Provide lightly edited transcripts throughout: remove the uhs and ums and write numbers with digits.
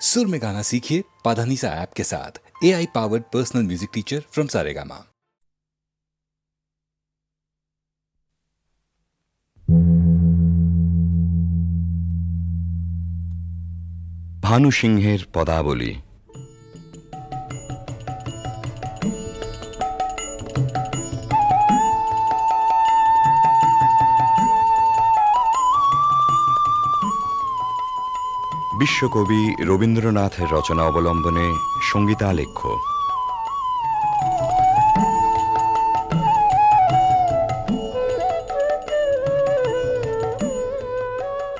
सुर में गाना सीखिए पाधानीसा ऐप के साथ। AI powered personal music teacher from Saregama. Bhanu সিংহের পদাবলী। বিশ্বকবি রবীন্দ্রনাথের রচনা অবলম্বনে সঙ্গীতালেখ্য।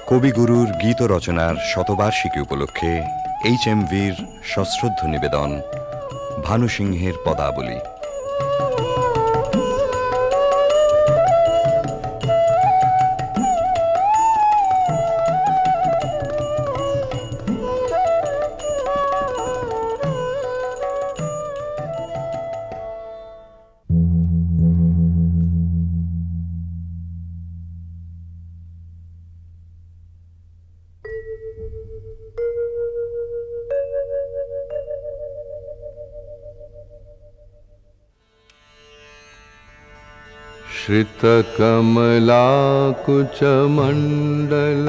কবিগুরুর গীত রচনার শতবার্ষিকী উপলক্ষে HMVর সশ্রদ্ধ নিবেদন ভানু সিংহের পদাবলী। श्रितकमलाकुचमण्डल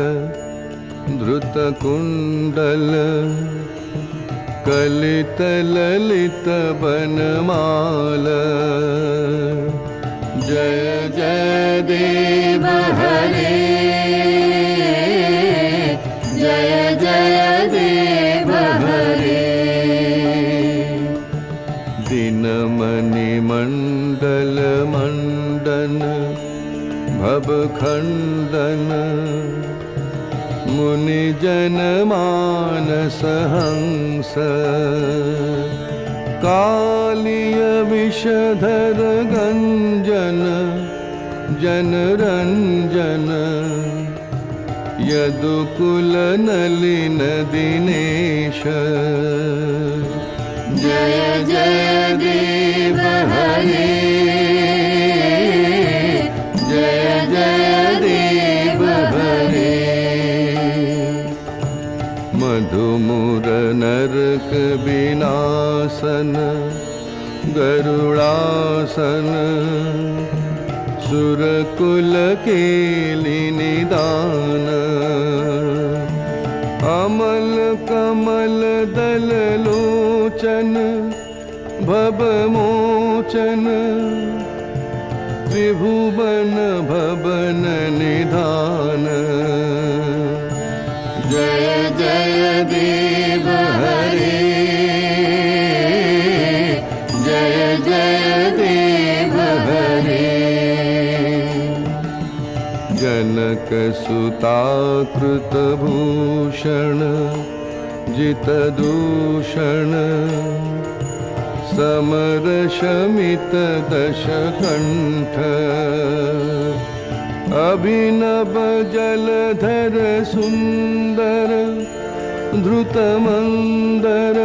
धृतकुण्डल कलितललितवनमाल। जय जय देव हरे, जय जय देव हरे। दिनमणिमण्डल मण्डन भवखण्डन मुनिजन मानस हंस। कालिय विषधर गञ्जन जनरञ्जन यदुकुल नलिन दिनेश। जय जय देव हरे, जय जय देव हरे। मधुमुर नरक विनाशन गरुड़ासन सुरकुल केलि निदान। अमल कमल दल लोचन भवमोचन त्रिभुवन भवन निधान। जय जय देव हरे, जय जय देव हरे। जनक सुता कृत भूषण जित दूषण समर शमित दशकण्ठ। अभिनव जलधर सुंदर धृतमंदर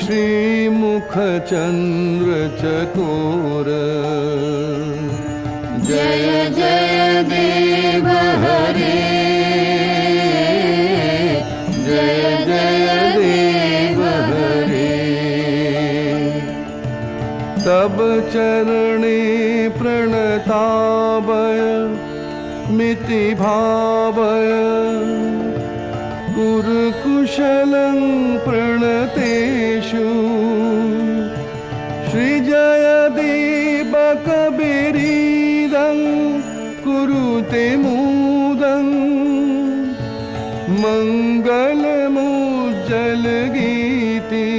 श्रीमुख चंद्र चकोर। जय जय देव हरे, जय जय देव हरे। तब चरणे प्रणतावय मिति भावय कुरुकुशलं प्रणतेषु। श्रीजय दीपकबिरीदं कुरुते मुदं मङ्गलमुज्जल गीति।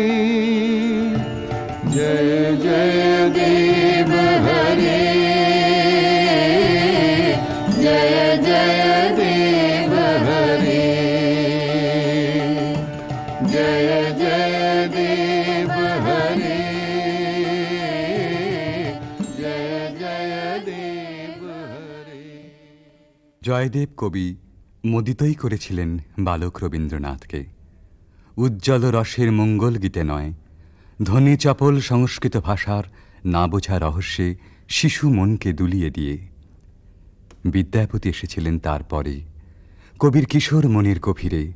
जय जय देव हरे, जय जय देव हरे, जय जय देव हरे, जय जय देव हरे। জয়দেব কবি মোদিতই করেছিলেন বালক রবীন্দ্রনাথকে। উজ্জ্বল রসের মঙ্গল গীতে নয়, ধ্বনি চপল সংস্কৃত ভাষার না বোঝা রহস্যে শিশু মনকে দুলিয়ে দিয়ে। বিদ্যাপতি এসেছিলেন তারপরে, কবির কিশোর মনের গভীরে,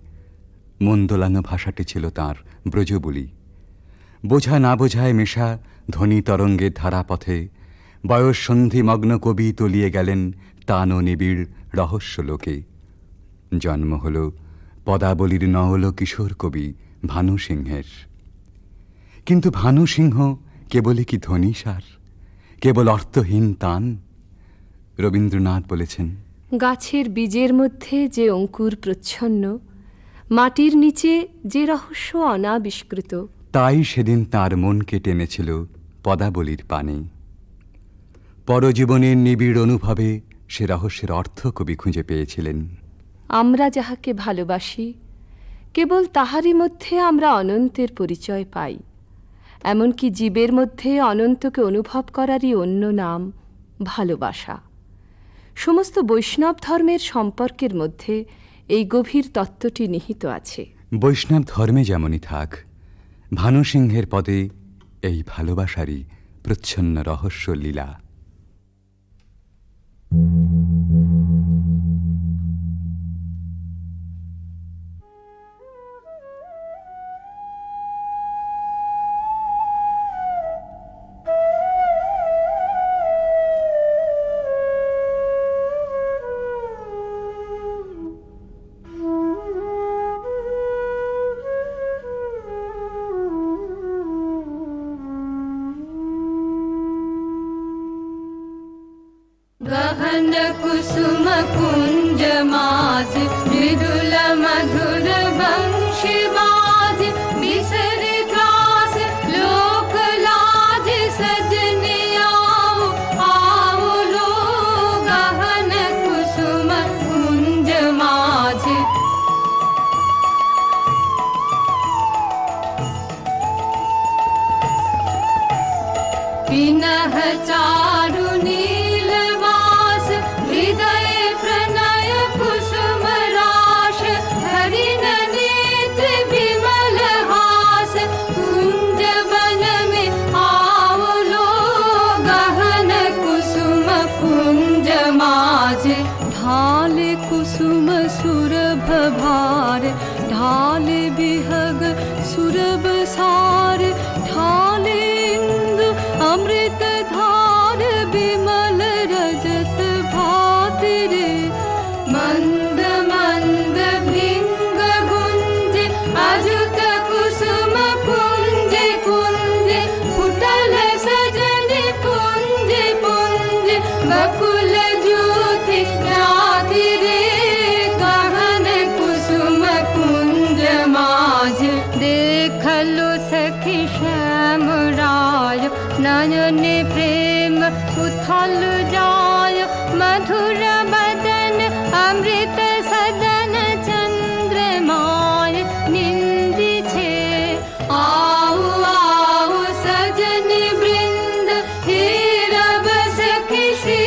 মন দোলানো ভাষাটি ছিল তাঁর ব্রজবুলি। বোঝা না বোঝায় মেশা ধ্বনি তরঙ্গের ধারাপথে বয়ঃসন্ধিমগ্ন কবি তলিয়ে গেলেন তান ও নিবিড় রহস্য লোকে। জন্ম হল পদাবলীর নওল কিশোর কবি ভানু সিংহের। কিন্তু ভানু সিংহ কেবলই কি ধ্বনিসার, কেবল অর্থহীন তান? রবীন্দ্রনাথ বলেছেন, গাছের বীজের মধ্যে যে অঙ্কুর প্রচ্ছন্ন, মাটির নিচে যে রহস্য অনাবিষ্কৃত, তাই সেদিন তার মনকে টেনেছিল পদাবলীর পানে। পরজীবনের নিবিড় অনুভবে সে রহস্যের অর্থ কবি খুঁজে পেয়েছিলেন। আমরা যাহাকে ভালোবাসি কেবল তাহারই মধ্যে আমরা অনন্তের পরিচয় পাই। এমনকি জীবের মধ্যে অনন্তকে অনুভব করারই অন্য নাম ভালোবাসা। সমস্ত বৈষ্ণব ধর্মের সম্পর্কের মধ্যে এই গভীর তত্ত্বটি নিহিত আছে। বৈষ্ণব ধর্মে যেমনই থাক, ভানু সিংহের পদে এই ভালোবাসারই প্রচ্ছন্ন রহস্য লীলা। गहन कुसुम कुंज माज मृदुल मधुर वंशी बाज बिसरि त्रास लोक लाज सजनी आओ आओ लो गहन कुसुम कुंज माज। पिनह चारु नीलवास हृदय प्रणय कुसुम राश हरिण नेत्र विमल हास कुंज वन में आओ लो गहन कुसुम कुंज माज। ढाल कुसुम सुरभ भार ढाल बिहग सुरभ सार ढाल इंदु अमृत धार विमल रजत भाति रे। मंद मंद भृंग गुंज अजुत कुसुम कुंज कुंज फुटल सजन पुंज पुंज बकुल ज्योति राधि रे गहन कुसुम कुंज माज। देखलो सखी श्याम राय नयन प्रेम उथल जाय मधुर बदन अमृत सदन चंद्रमाय निंदी छे। आओ आओ सजन वृंद हे रब सखी श्री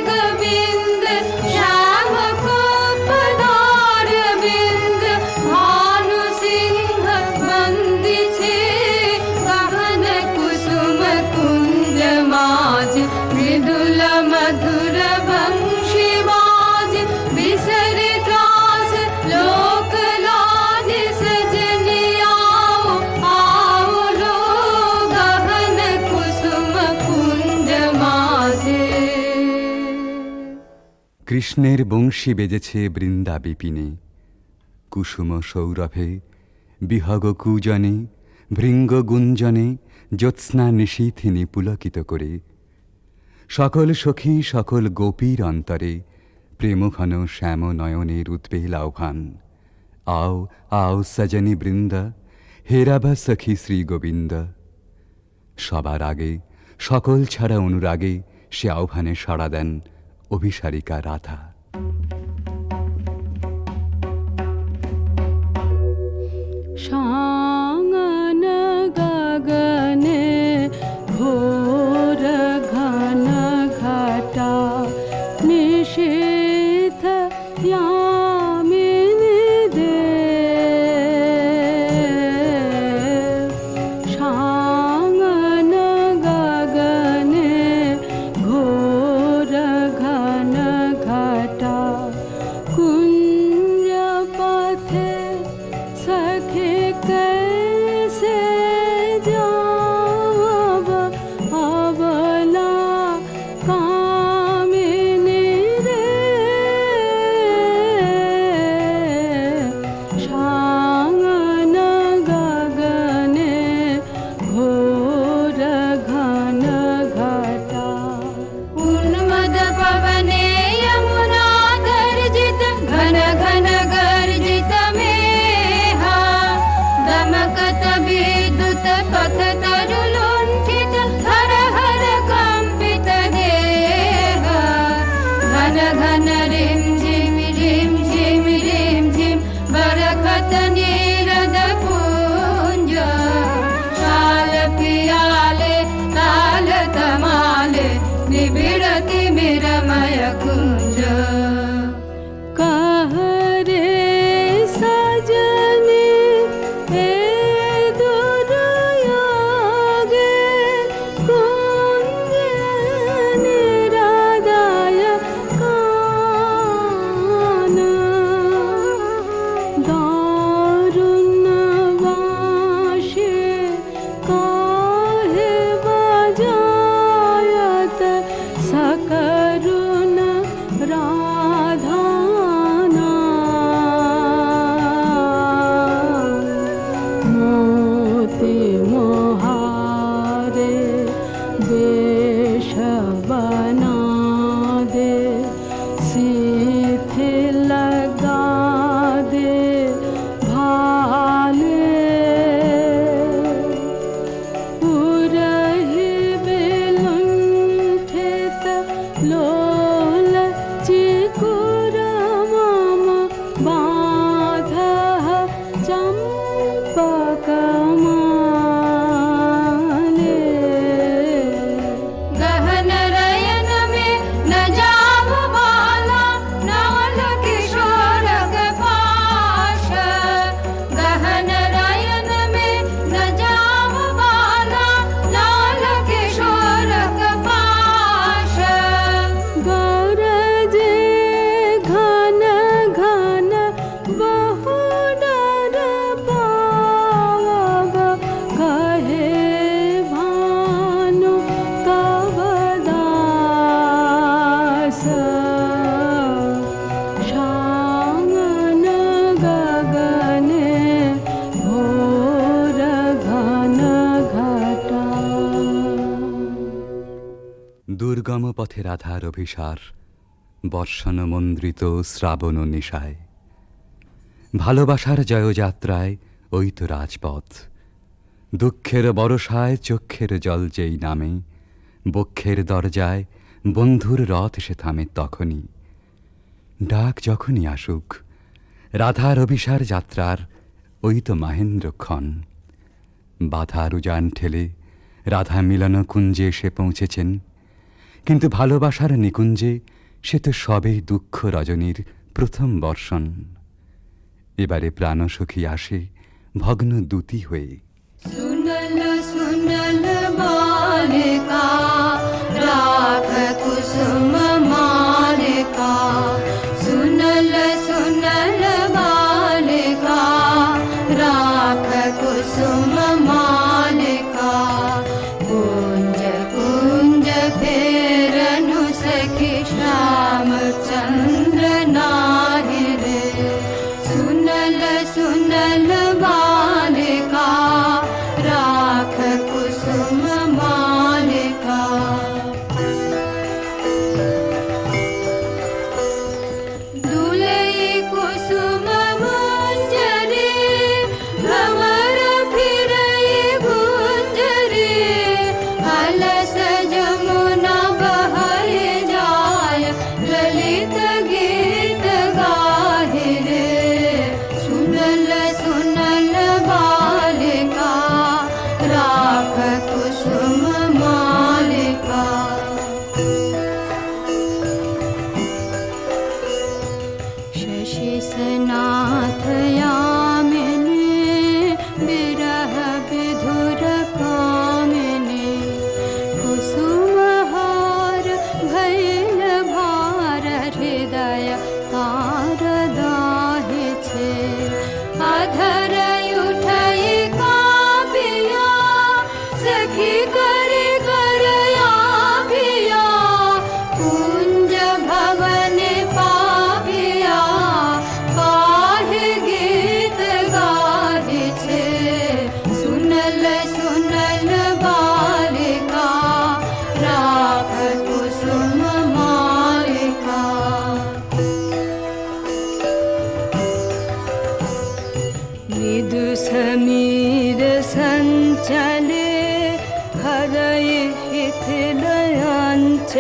गोविंद श्याम को पधार बिंद भानु सिंह बंदी छे गहन कुसुम कुंज माज। मृदुल मधुर वंशी बाज बिसरि त्रास लोक लाज सजनी आओ आओ लो गहन कुसुम कुंज माजे। কৃষ্ণের বংশী বেজেছে বৃন্দা বিপিনে, কুসুম সৌরভে বিহগ কুজনে ভৃঙ্গ গুঞ্জনে জ্যোৎস্না নিশীথিনী পুলকিত করে। সকল সখী সকল গোপীর অন্তরে প্রেমঘন শ্যাম নয়নের উদ্বেল আহ্বান। আও আও সজনী বৃন্দ হেরাব সখী শ্রী গোবিন্দ। সবার আগে সকল ছাড়া অনুরাগে সে আহ্বানে সাড়া দেন অভিসারিকা রাধা। शांगन गगने घोर घन घटा निशीथ यामिनी दे। शांगन गगने घोर घन घटा रखे कैसे जाब अबला कामिनी रे शांगन गगने घोर घन घटा उन्मद पवने यमुना गर्जित घन घन गर्जित मेहा दमकत विद्युत पथ तरुलुण्ठित हर हर कंपित देह घन घन रिम झिम रिम झिम बरखत नीरद पुंज शाल पियाले ताल तमाले निबिड़ति मिरमय कुंज कह रे सजनी हे दुर्योगे कुंज निरादाय कान दारुण वाशे काहे बजायत सकरुण राधाना मोती मोहारे वेश बना दे सीथे लगा दे भाले उरहि विलुण्ठित लोल चिकुर मम बाधः चम्पकमाले गहन रयन में न जाम बाला नाल किशोर पाश गहन रयन में न जाम बाला नाल किशोर पाश गरजे घन घन बहु डर पावब कहे भानु तब दास शांगन गगने घोर घन घटा দুর্গম পথে রাধার অভিসার বর্ষণ মন্দ্রিত শ্রাবণ নিশায় ভালোবাসার জয়যাত্রায় ওই তো রাজপথ দুঃখের বরষায় চক্ষের জল যেই নামে বক্ষের দরজায় বন্ধুর রথ সে থামে তখনই ডাক যখনই আসুক রাধার অভিসার যাত্রার ওই তো মাহেন্দ্রক্ষণ বাধার উজান ঠেলে রাধা মিলন কুঞ্জে এসে পৌঁছেছেন কিন্তু ভালোবাসার নিকুঞ্জে সে তো সবেই দুঃখ রজনীর প্রথম বর্ষণ এবারে প্রাণসখী আসে ভগ্ন দূতি হয়ে सुनल सुनल बालिका राख कुसुम मालिका सुनल सुनल बालिका राख कुसुम मालिका कुंज कुंज फेरनु सखी श्याम चंद्र नाहि रे सुनल सुनल बालिका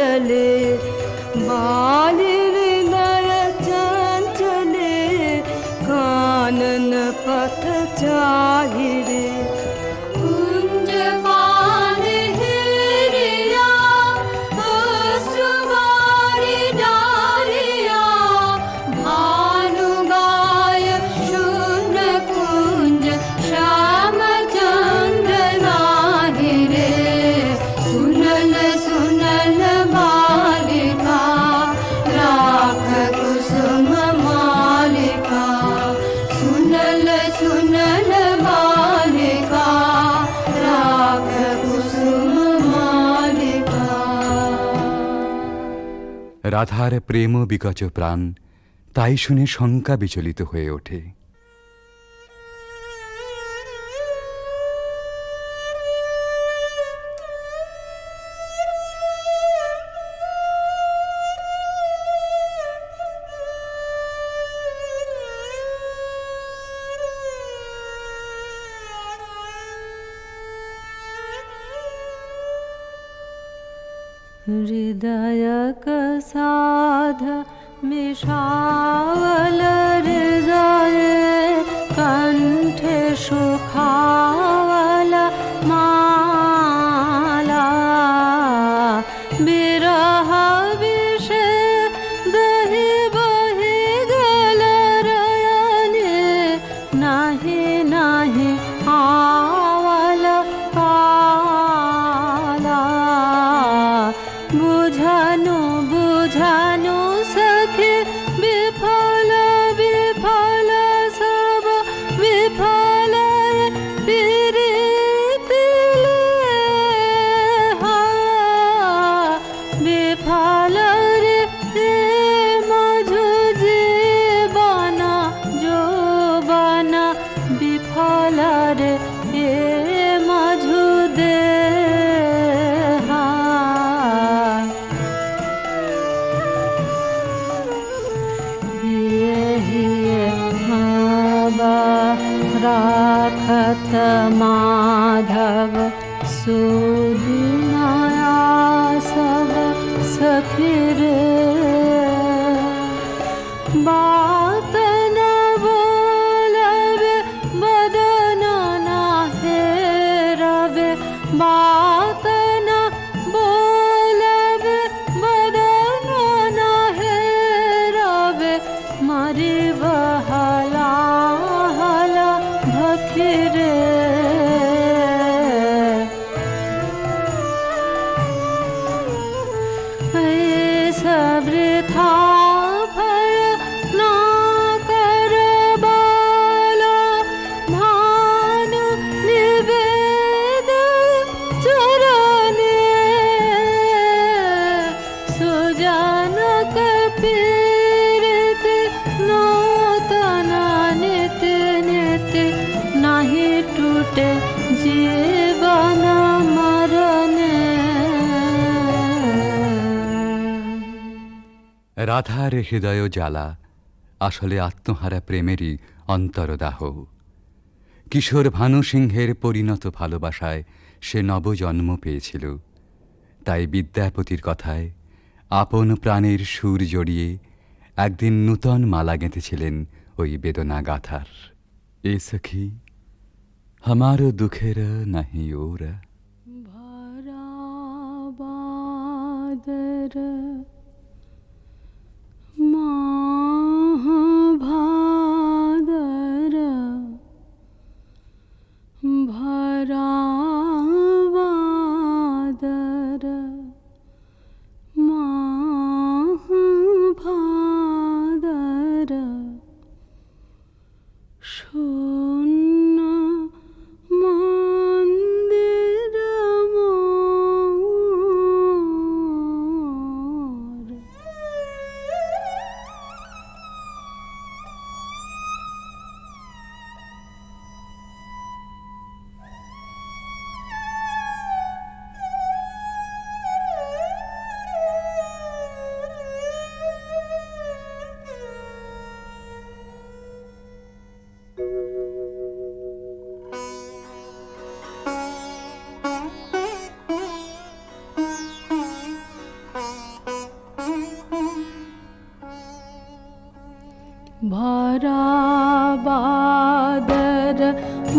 चले बाली हृदय चंचले कानन पथ चाहिरे कुंज पान हिरिया अश्रुवारी डारिया भानु गाय शून्य कुंज श्याम चंद्र नाहिरे सुनल सुनल बालिका राख कुसुम मालिका सुनल सुनल बालिका राख कुसुम मालिका রাধার প্রেম বিকচ প্রাণ তাই শুনে শঙ্কা বিচলিত হয়ে ওঠে। हृदय साध मिषावल हृदय कंठे सुखावल माला बिरह विषे दहि बहि गल रयने नाही नाही आवल काला बुझानु बुझानु सखी विफल विफल सब विफल प्रीति विफल रे मझु जीवना जो बना विफल रे मझु दे राखत माधव सुदिनाया सब सखी रे बात न बोलबे बदन न हेरबे बात न बोलबे बदन न हेरबे मरी बहला हला भखिरे सबृथा भय ना कर बाला भानु निवेद चरणे सुजनक पीड़ित नूतन नित्य नित्य नहीं टूटे जीवन मरणे রাধার হৃদয় জ্বালা আসলে আত্মহারা প্রেমেরই অন্তরদাহ। কিশোর ভানু সিংহের পরিণত ভালোবাসায় সে নবজন্ম পেয়েছিল। তাই বিদ্যাপতির কথায় আপন প্রাণের সুর জড়িয়ে একদিন নূতন মালা গেঁথেছিলেন ওই বেদনা গাথার। এ সখী हमारो दुखेर नहीं ओर भरा बादर माह भादर भरा बादर माह भादर शून्य मंदिर मोर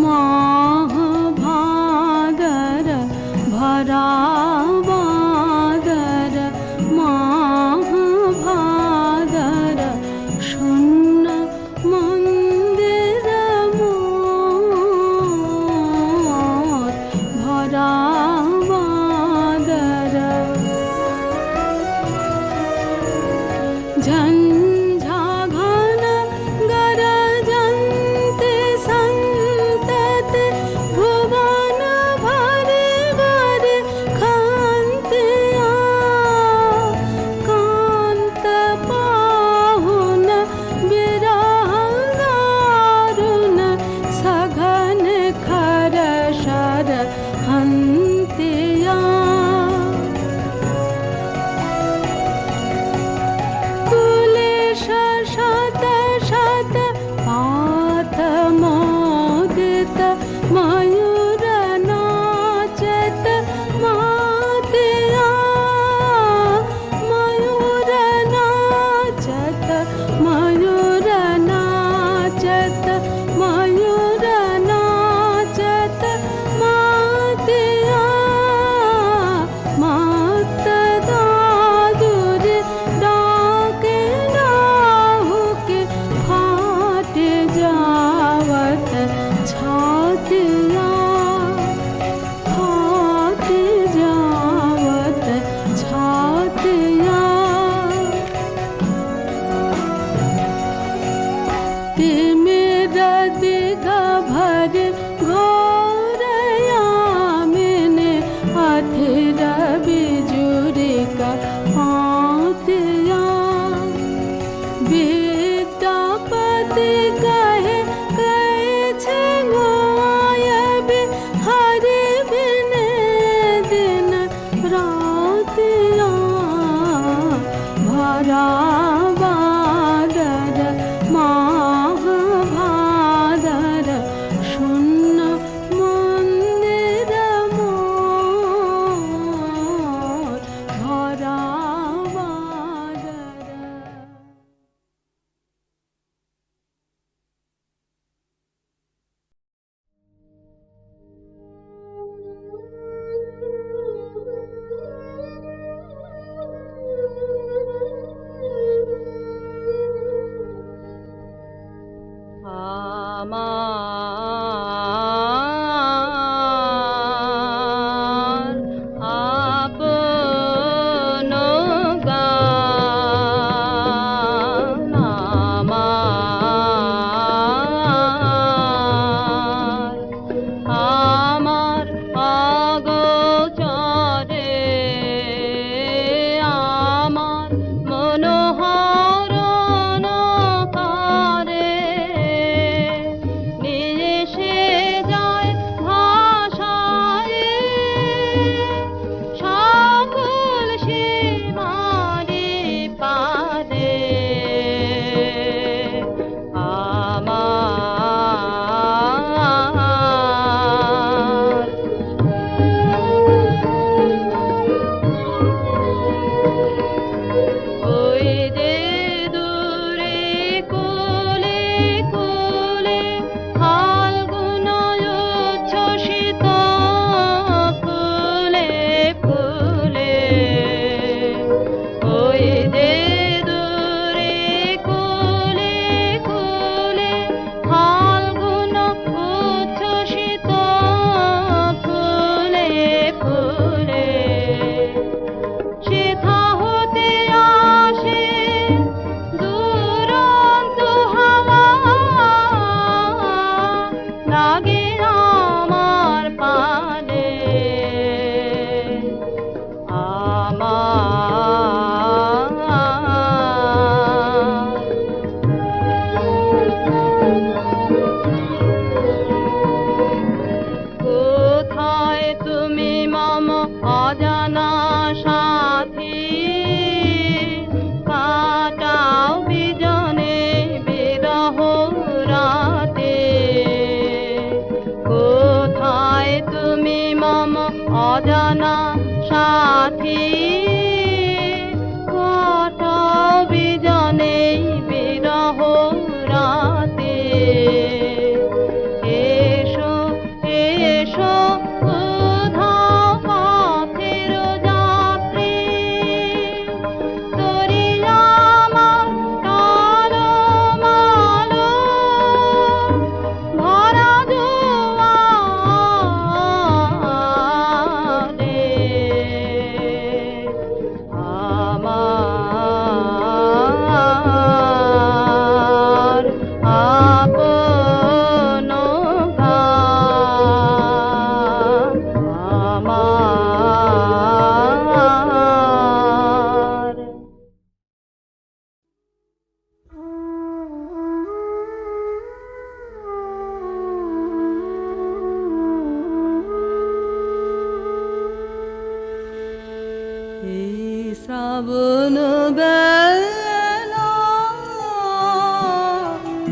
माह भादर भरा बादर माह भादर शून्य मंदिर मोर भरा बादर झंझा घन गरजन्ते संतते भुवन भरे भरे खान्त्या कान्त पाहुन विरह दारुण सघन खर शर हन्त्या कुलेश शत शत पात मोदित मयूर नाचत मातिया मयूर नाचत मयूर नाचत मयूर नाचत मातिया मात दादुर डाके डाहुके फाट जावत छातिया फाट जावत छातिया ते मेरा दिग भर घोरया मैंने अथिर बिजुरी का पातिया विद्यापति कहे कैछे गोयबे हरि बिन दिन रातिया भरा बादर माह भादर शून्य मंदिर मोर भरा बादर আমার আপন গান আমার অগোচরে আমার মনোহরণ করে নিয়ে সে যায় ভাষায় সকল সীমারি পারে আমার ওই যে দূরে কোলে কোলে ফাল্গুন উচ্ছ্বসিত ফুলে ফুলে ওই যে দূরে কোলে কোলে ফাল্গুন উচ্ছ্বসিত ফুলে ফুলে সেথা হতে আসে দুরন্ত হাওয়া লাগে আমার পানে কোথায় তুমি মম অজানা সাথী কাটাও বিজনে বিরহ রাতে কোথায় তুমি মম অজানা সাথী কাটাও বিজনে বিরহ রাতে এসো শ্রাবণ বেলা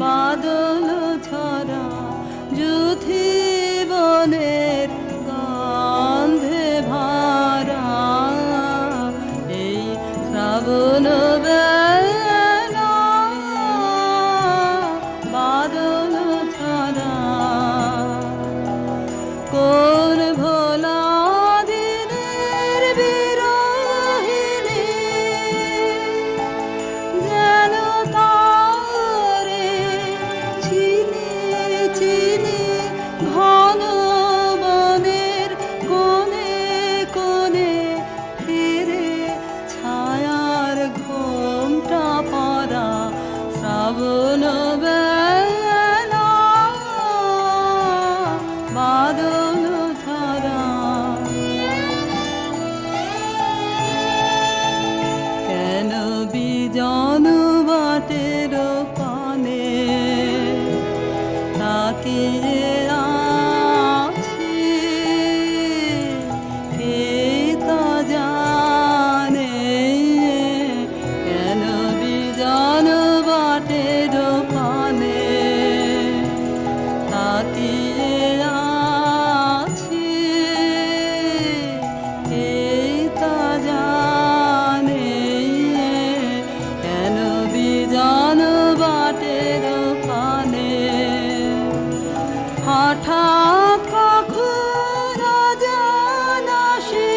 বাদল ছড়া যুথি বনের গন্ধে ভরা এই শ্রাবণ বেলা বাদল ছড়া কোন ভোলা দিনের বিরহিণী যেন তারে চিনি চিনি ঘন বনের কোণে কোণে ফিরে ছায়ার ঘোমটা পরা শ্রাবণ বেলা বাদল ছড়া কেন বিজন বাটের পানে তাকিয়ে আছি কে তা জানে কেন বিজন বাটের পানে তাকিয়ে আছি কে তা জানে কেন বিজন বাটের পানে হঠাৎ কখন জানা সে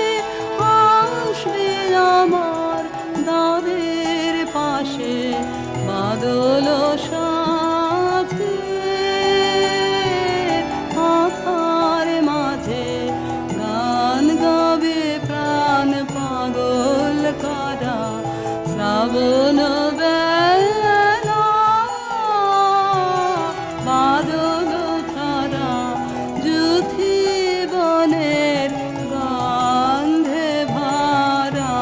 আসবে আমার দ্বারের পাশে বাদল সাথে আধার মাঝে গান গাবে প্রাণ পাগল করা শ্রাবণ বেলা বাদল ছড়া যুথি বনের গন্ধে ভরা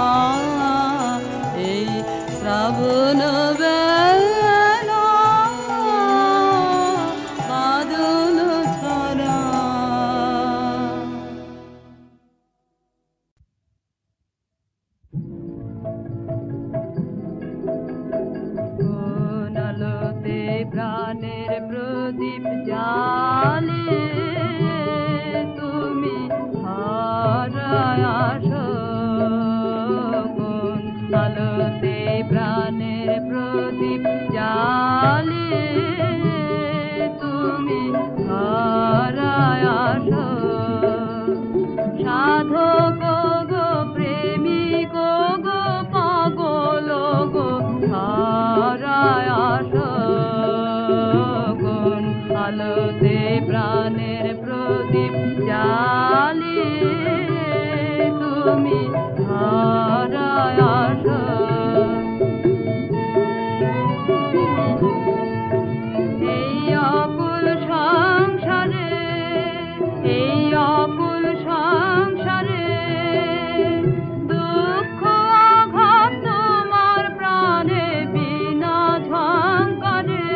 এই শ্রাবণ বেলা বাদল ছড়া কোন আলোতে প্রাণের প্রদীপ জ্বালিয়ে তুমি হারায় আসো কোন আলোতে প্রাণের প্রদীপ জ্বালিয়ে তুমি হারায় আসো সাধক গো প্রেমিক গো পাগল গো হারায় আসো কোন আলোতে প্রাণের প্রদীপ জ্বালিয়ে তুমি হারায় আসো এই অকুল সংসারে এই অকুল সংসারে দুঃখ আঘাত তোমার প্রাণে বিনা ঝঙ্কারে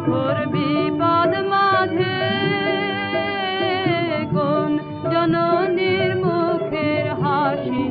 ঘোর বিপদ মাঝে কোন জননীর মুখের হাসি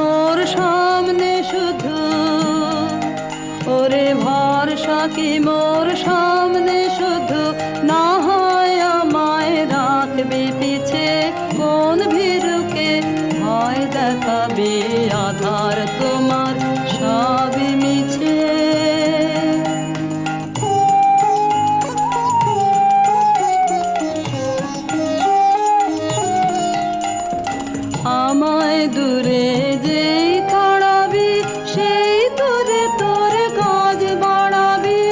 মোর সামনে শুধু, ওরে ভরসা কি মোর সামনে শুধু, না হয় আমায় রাখবে পিছে কোন ভীরুকে, ভয় দেখাবে আধার তোমার সবই মিছে। আমায় দূরে যেই তাড়াবি, সেই দূরে তোর কাজ বাড়াবি।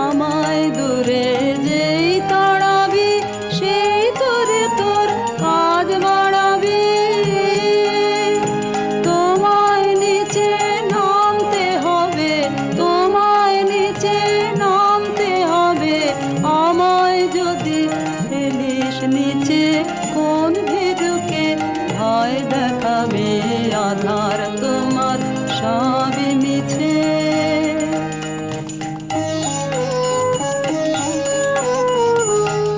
আমায় দূরে যেই তাড়াবি, সেই দূরে তোর কাজ বাড়াবি। তোমায় নিচে নামতে হবে, তোমায় নিচে নামতে হবে। আমায় যদি ফেলিস নিচে কোন ভীরুকে, ভয় দেখাবে আধার তোমার সবই মিছে।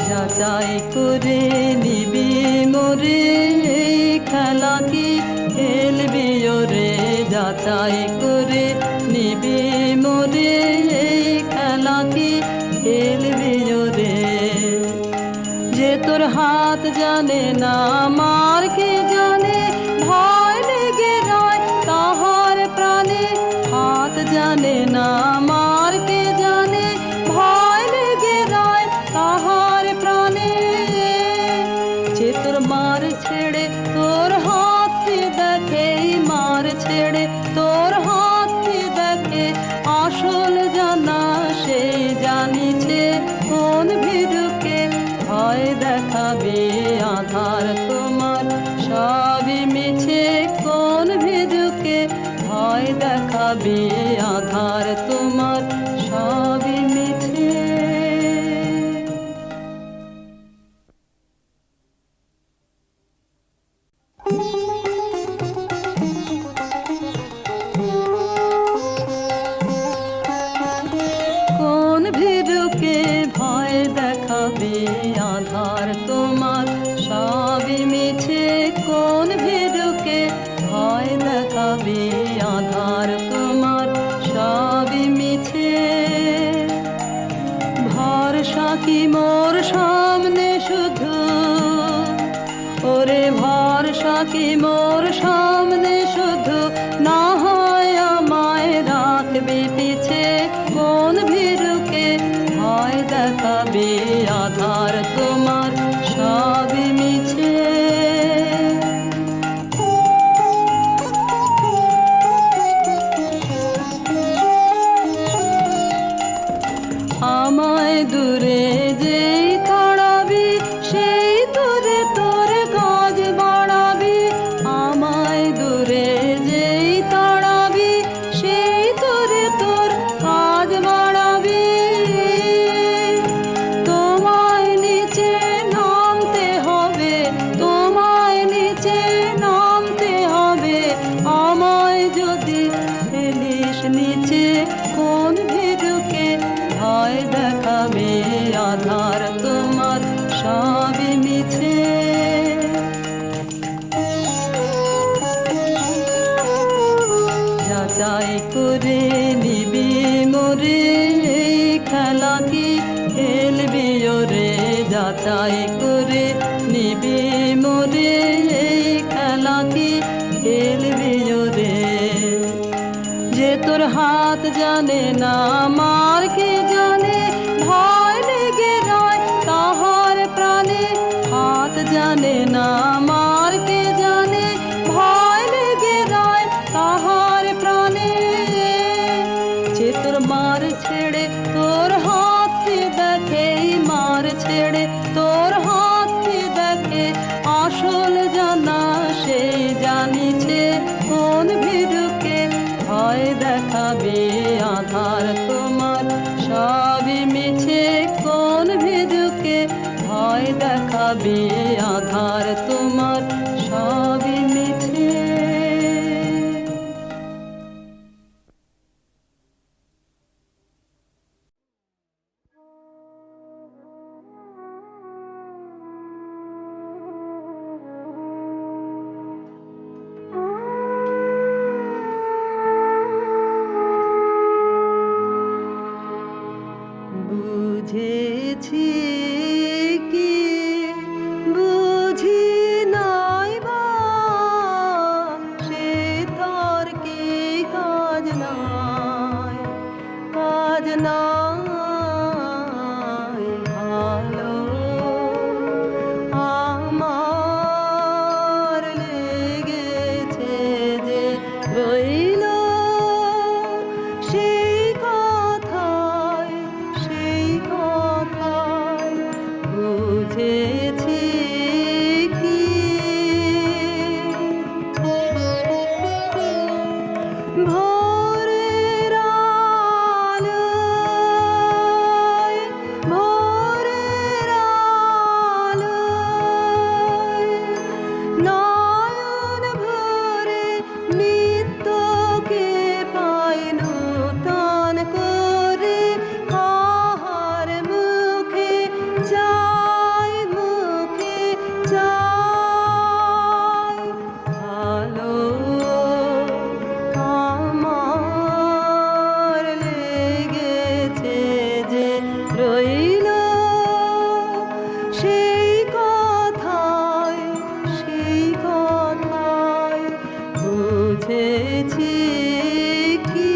যাচাই করে নিবি মোরে, এই খেলা কি খেলবি ওরে। যাচাই করে নিবি মোরে, এই খেলা কি খেলবি ওরে। যে তোর হাত জানে না মার কে জানে, ভয় লেগে রয় তাহার প্রাণে। হাত জানে না মার কে জানে, ভয় লেগে রয় তাহার প্রাণে। যে তোর মার ছেড়ে তোর হাতকে দেখে, মার ছেড়ে তোর হাতকে দেখে, আসল জানা সেই জানিছে কোন ভীরুকে, ভয় দেখাবে আধার তোমার সবই মিছে কোন ভীরুকে, ভয় দেখাবে আধার তোমার সবই মিছে। কোন ভীরুকে ভয় দেখাবে আধার তোমার সবই মিছে, কোন ভীরুকে ভয় দেখাবে আধার তোমার সবই মিছে। ভরসা কি মোর সামনে শুধু, ওরে ভরসা কি মোর সামনে শুধু, না হয় আমায় রাখবে পিছে কোন ভীরুকে, ভয় দেখাবে আধার তোমার সবই মিছে। আমায় দূরে যেই তাড়াবি, সেই দূরে তোর কাজ বাড়াবি। আমায় দূরে যেই তাড়াবি, সেই দূরে তোর কাজ বাড়াবি। তোমায় নিচে নামতে হবে, তোমায় নিচে নামতে হবে। আমায় যদি ফেলিস নিচে কোন ভীরুকে, ভয় দেখাবে আধার তোমার সবই মিছে। যাচাই করে নিবি মোরে, এই খেলা কি খেলবি ওরে। যাচাই করে নিবি মোরে, এই খেলা কি খেলবি ওরে। যে তোর হাত জানে না মার কে জানে, ভয় লেগে রয় তাহার প্রাণে। হাত জানে না মার কে জানে, ভয় লেগে রয় তাহার প্রাণে। যে তোর মার ছেড়ে তোর হাতকে দেখে, মার ছেড়ে তোর হাতকে দেখে, আসল জানা সেই জানিছে কোন ভীরুকে, ভয় দেখাবে আধার তোমার সবই মিছে কোন ভীরুকে, ভয় দেখাবে আধার তোমার সবই মিছে। কাজ নাই ভালো আমার লেগেছে যে রইল সেই কথায় বুঝেছি কি ভোরের আলোয় নয়ন ভরে নিত্যকে পাই নূতন করে কাহার মুখে চাই ভালো আমার লেগেছে যে রইল সেই কথায় বুঝেছি কি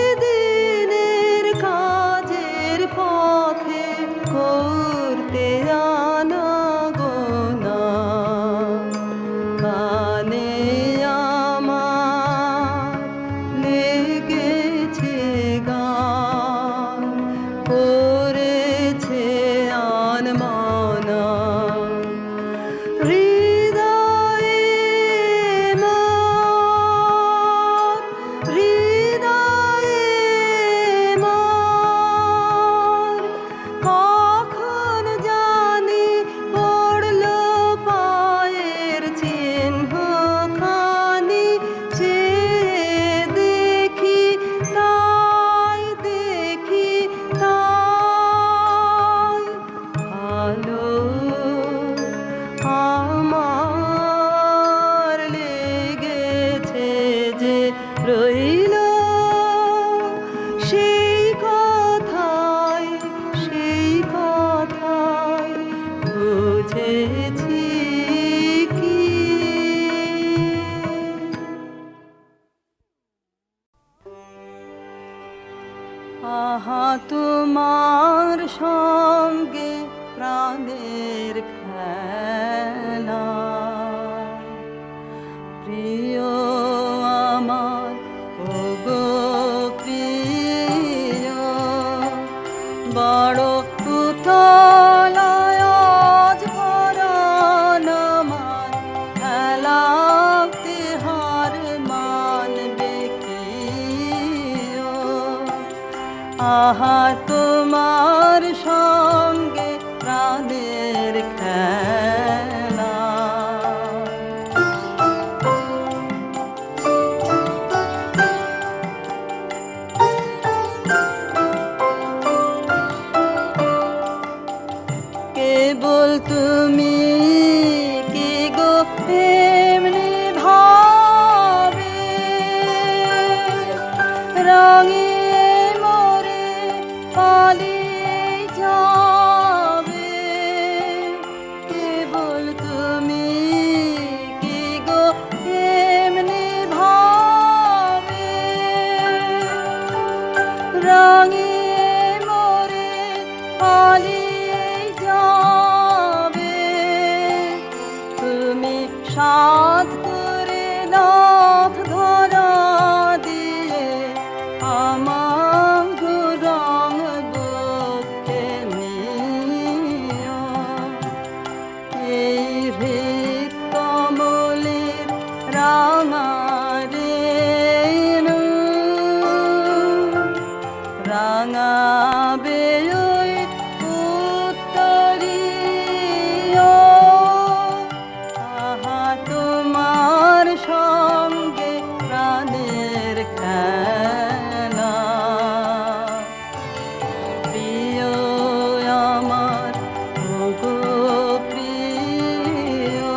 প্রতিদিনের কাজের পথে করতে আনাগোনা কানে আমার লেগেছে গান করেছে আনমনা হৃদয়ে মোর কখন জানি পড়ল পায়ের চিহ্ন খানি চেয়ে দেখি তাই ভালো আমার লেগেছে যে রইল সেই কথায় বুঝেছি কি আহা তোমার সঙ্গে প্রাণের খেলা প্রিয় আমার ওগো প্রিয় বড় উতলায় আজ পরাণ আমার খেলাতে হার মানবে কি আহা তোমার সঙ্গে প্রাণের খেলা কেবল তুমি কি গো এমনি ভাবে রঙে মোরে পালিয়ে যাবে কেবল তুমি কি গো এমনি ভাবে রঙে মোরে পালিয়ে যাবে তুমি সাধ করে নাথ ধরা দিয়ে আমার রং বুকে নিও এই হৃদ কমলের রাঙা রেণু রাঙাবে ওই উত্তরীয় আহা তোমার সঙ্গে প্রাণের খেলা প্রিয় আমার ওগো প্রিয়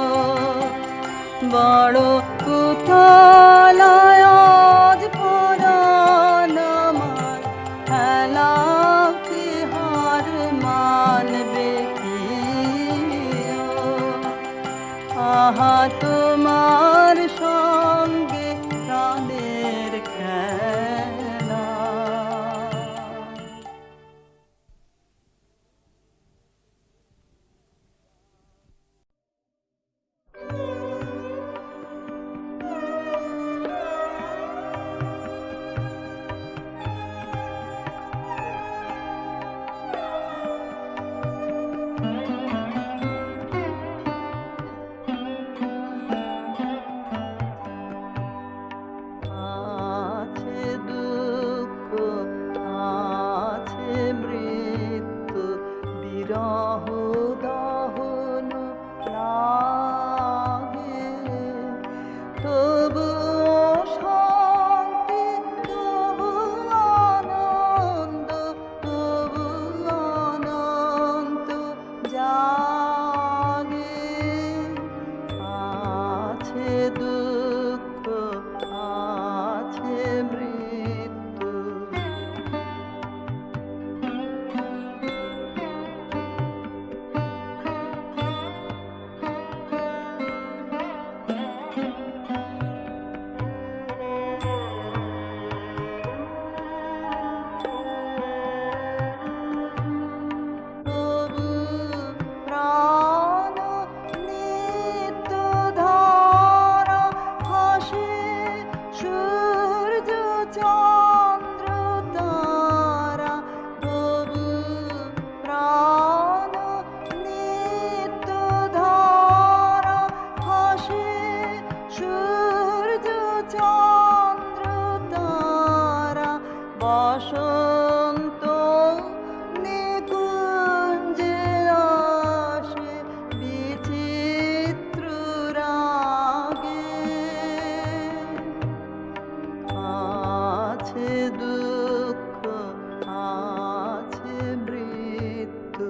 বড় কোথালায় আজ পরাণ আমার খেলাতে হার মানবে কি যাহা তোমার সঙ্গে প্রাণের খেলা। আছে দুঃখ, আছে মৃত্যু, বিরহ দহন লাগে, তবু শান্তি, তবু আনন্দ, তবু অনন্ত জাগে। আছে দুঃখ, আছে মৃত্যু, তবু প্রাণ নিত্য ধারা হাসে, সূর্য চন্দ্র তারা, তবু প্রাণ নিত্য ধারা হাসে, সূর্য চন্দ্র তারা, বসন্ত নিকুঞ্জে আসে বিচিত্র রাগে। আছে দুঃখ, আছে মৃত্যু,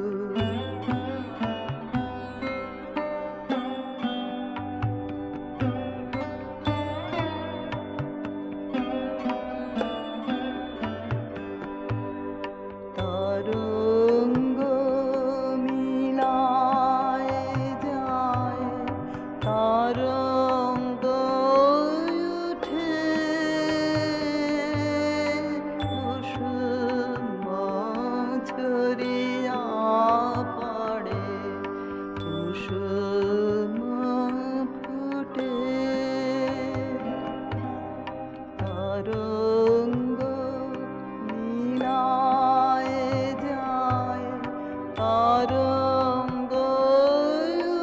তরঙ্গ মিলায় যায়, তরঙ্গ উঠে, কুসুম ছড়িয়া পড়ে, কুসুম ফুটে, তরঙ্গ মিলায় যায়, তরঙ্গ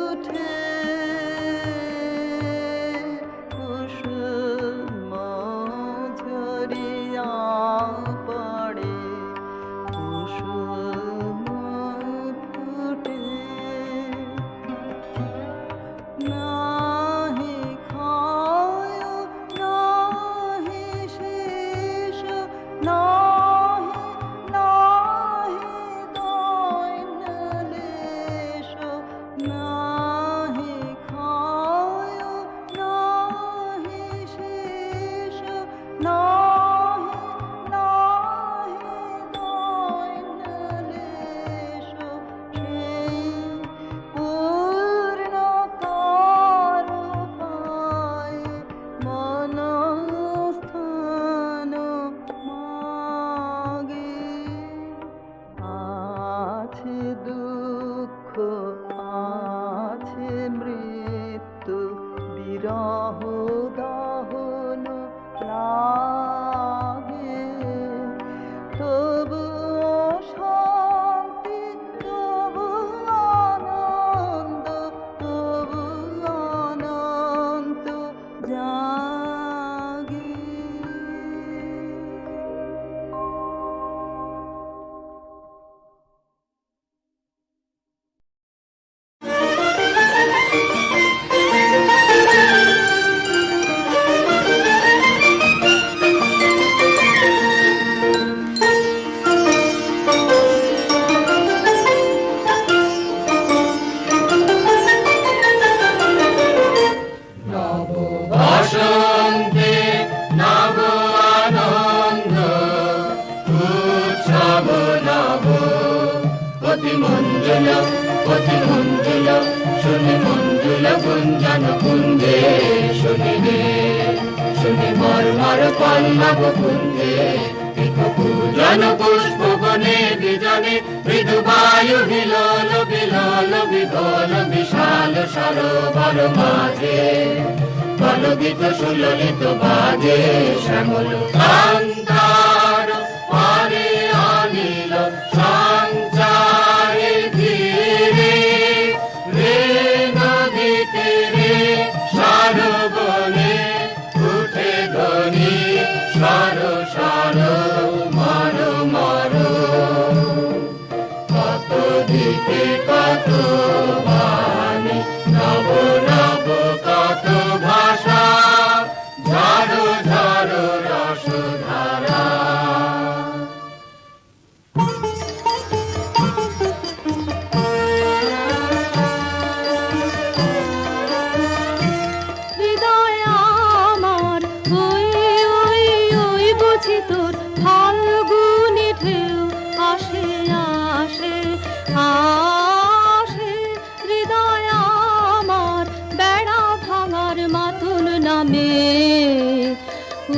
উঠে, কুসুম ঝরিয়া পড়ে, কুসুম ফুটে, নাহি ক্ষয়, নাহি শেষ, নাহি নাহি দৈন্যলেশ, নাহি ক্ষয়, নাহি শেষ, নাহি নাহি দৈন্যলেশ, সেই পূর্ণতার পায় মনস্থান মাগে। আছে দুঃখ, আছে মৃত্যু, বিরহ দহন লাগে, তবু শান্তি, তবু আনন্দ, তবু অনন্ত জাগে। জন কুঞ্জে শুনি রে, শুনি মর্মর পল্লব কুঞ্জে, জন পুষ্প বনে বিজনে, মৃদু বায়ু বিলোল বিলোল বিদোল বিশাল সরোবর মাঝে, কলগীত সুললিত বাজে শ্যামল কান্তার পারে আনিল সঞ্চারে ধীরে, রে নদীতে রে সরোবরে উঠে ধ্বনি সর সর মর মর, কত দিকে কত বাণী, নব নব কত ভাষা, ঝাড়ো ঝাড়ো রসধারা। হৃদয় আমার ওই ওই ওই বুঝি তোর ফাল্গুনি ঢেউ আসে আসে আসে, হৃদয় আমার বেড়া ভাঙার মাতুল নামে,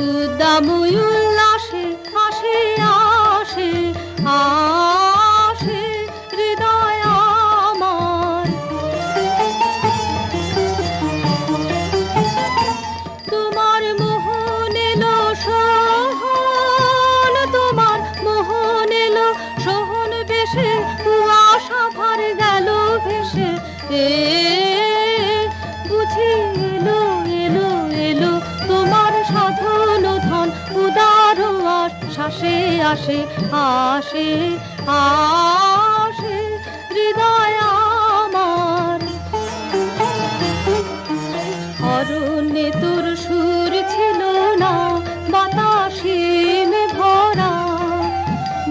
উদ্দাম উল্লাসে আসে আসে আসে, হৃদয় আমার তোমার মোহন এলো সোহন, তোমার মোহন এলো সোহন বেশে, কুয়াশা ভর গেল ভেসে, বুঝি এলো এলো এলো তোমার সাধন ধন, উদার শ্বাসে আসে আসে আসে, হৃদয় আমার অরণ্যে তোর সুর ছিল না, বাতাসিমে ভরা,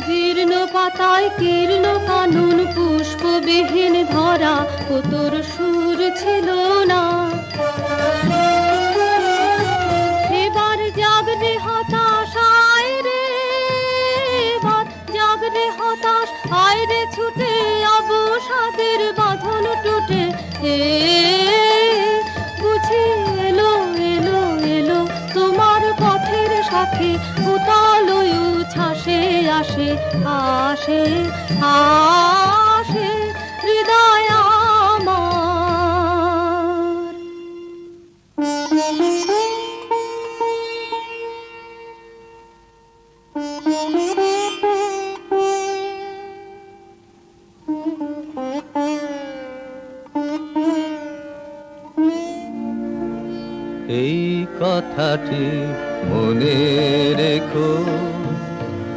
জীর্ণ পাতায় কীর্ণ কানন পুষ্পবিহীন ধরা, ও তোর সুর ছিল না। এবার জাগরে হতাশ আয় রে, এবার জাগরে হতাশ আয় রে ছুটে, অবসাদের বাঁধন টুটে, বুঝি এলো এলো এলো তোমার পথের সাথে, উতাল উচ্ছ্বাসে আসে আসে আসে, হৃদয় আমার। এই কথাটি মনে রেখো,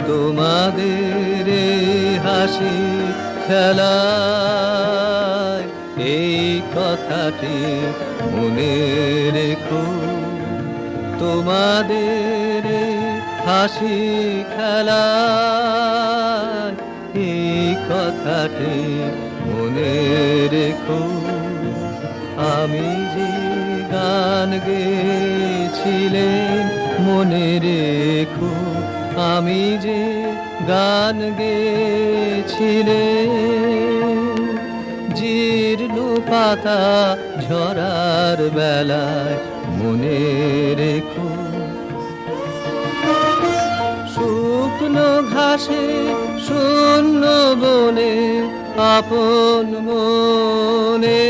তোমাদের এই হাসি খেলায়, এই কথাটি মনে রেখো, তোমাদের এই হাসি খেলায়, এই কথাটি মনে রেখো, আমি যে গান গেয়েছিলেন মনে রেখো, আমি যে গান গেয়েছিলেন, জীর্ণ পাতা ঝরার বেলায় মনে রেখো, শুকনো ঘাসে শূন্য বনে আপন মনে,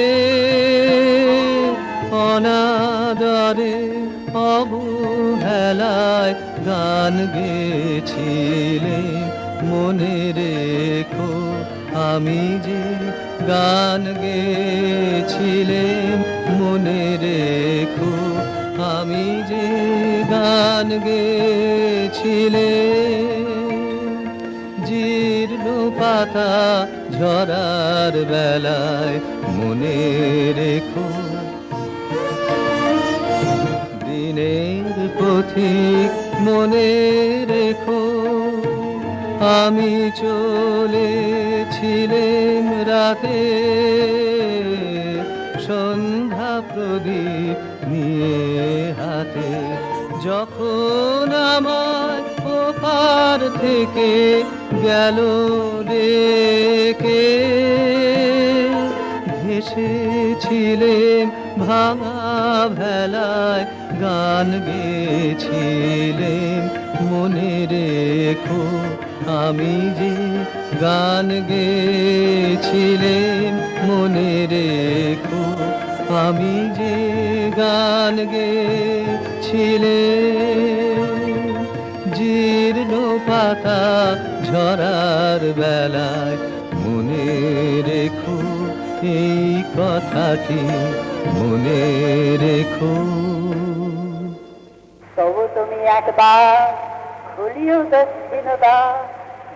অনাদরে অবহেলায় গান গেছিলে মনে রেখো, আমি যে গান গেছিলেম মনে রেখো, আমি যে গান গেছিলেম, জীর্ণ পাতা ঝরার বেলায় মনে রেখো, দিনের পথিক মনে রেখো, আমি চলেছিলেম রাতে সন্ধ্যা প্রদীপ নিয়ে হাতে, যখন আমার ওপার থেকে গেল ডেকে, ভেসেছিলেম ভাঙা ভেলায় গান গেয়েছিলেন, মনে রেখো আমি যে গান গেয়েছিলেন, মনে রেখো আমি যে গান গেয়েছিলেন। জীর্ণ পাতা ঝরার বেলায় মনে রেখো এই কথাটি, মনে রেখো। তবু তুমি একবার খুলিও দক্ষিণতা,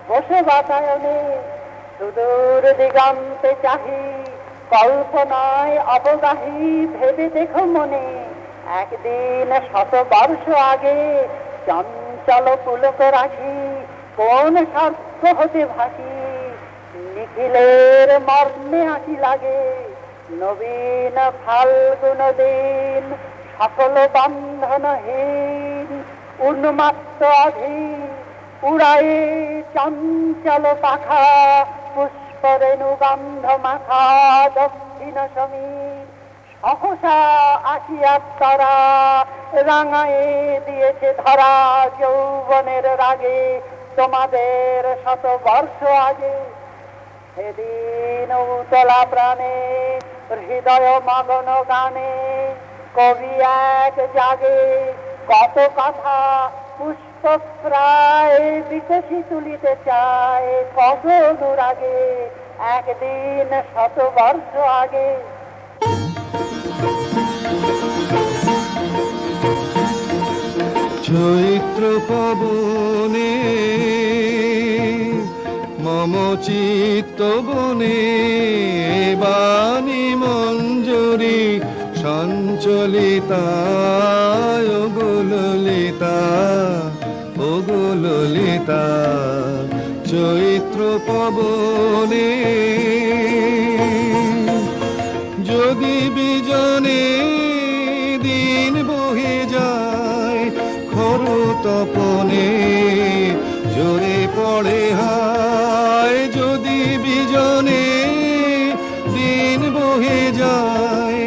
বসে বাতায়নে সুদূর দিগন্তে চাহি, কল্পনায় অবগাহী ভেবে দেখো মনে, একদিন 100 বর্ষ আগে চঞ্চল পুলক রাখি কোন স্বার্থ হতে ভাসি, নিখিলের মর্মে আঁকি লাগে নবীন ফাল্গুন দিন, সকল বন্ধনহীন উন্মাত্ত অধীন, উড়ায়ে চঞ্চল পাখা পুষ্পরেণু গন্ধ মাখা দক্ষিণ সমীর, সহসা আসিয়া তারা রাঙায়ে দিয়েছে ধরা যৌবনের রাগে তোমাদের 100 বর্ষ আগে। সেদিন উতলা প্রাণে হৃদয় মগ্ন গানে কবি এক জাগে কত কথা পুষ্প প্রায় বিকশি তুলিতে চায়, কত অনুরাগে একদিন 100 বর্ষ আগে। চৈত্র পবনে মম চিত্ত বনে, বাণী মঞ্জুরি সঞ্চলিতা, ও গো ললিতা, ও গো ললিতা। চৈত্র পবনে যদি বিজনে দিন বহে যায়, খরু তপনে জোরে পড়ে হায়, যদি বিজনে দিন বহে যায়,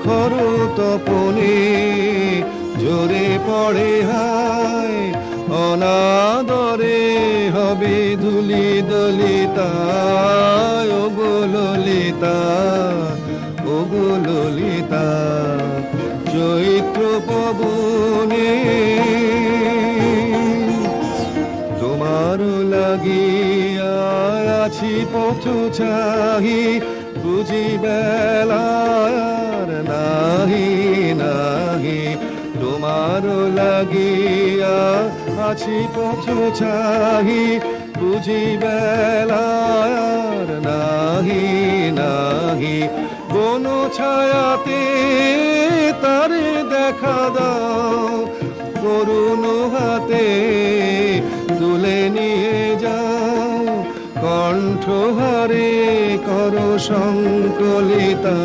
খরু তপনে জোরে পড়ে হায়, অনাদরে হবে ধুলি দলিতা, ও গো ললিতা, ও গো ললিতা। চৈত্র পবনে তোমার লাগিয়া আছি পথ চাহি, বুঝি বেলার নাহি নাহি, তোমার লাগিয়া আছি পথ চাহি, বুঝি বেলার নাহি নাহি। কোন ছায়াতে তারে দেখা দাও, করুণ হাতে তুলে নিয়ে যাও, কণ্ঠহারে করো সংকলিতা,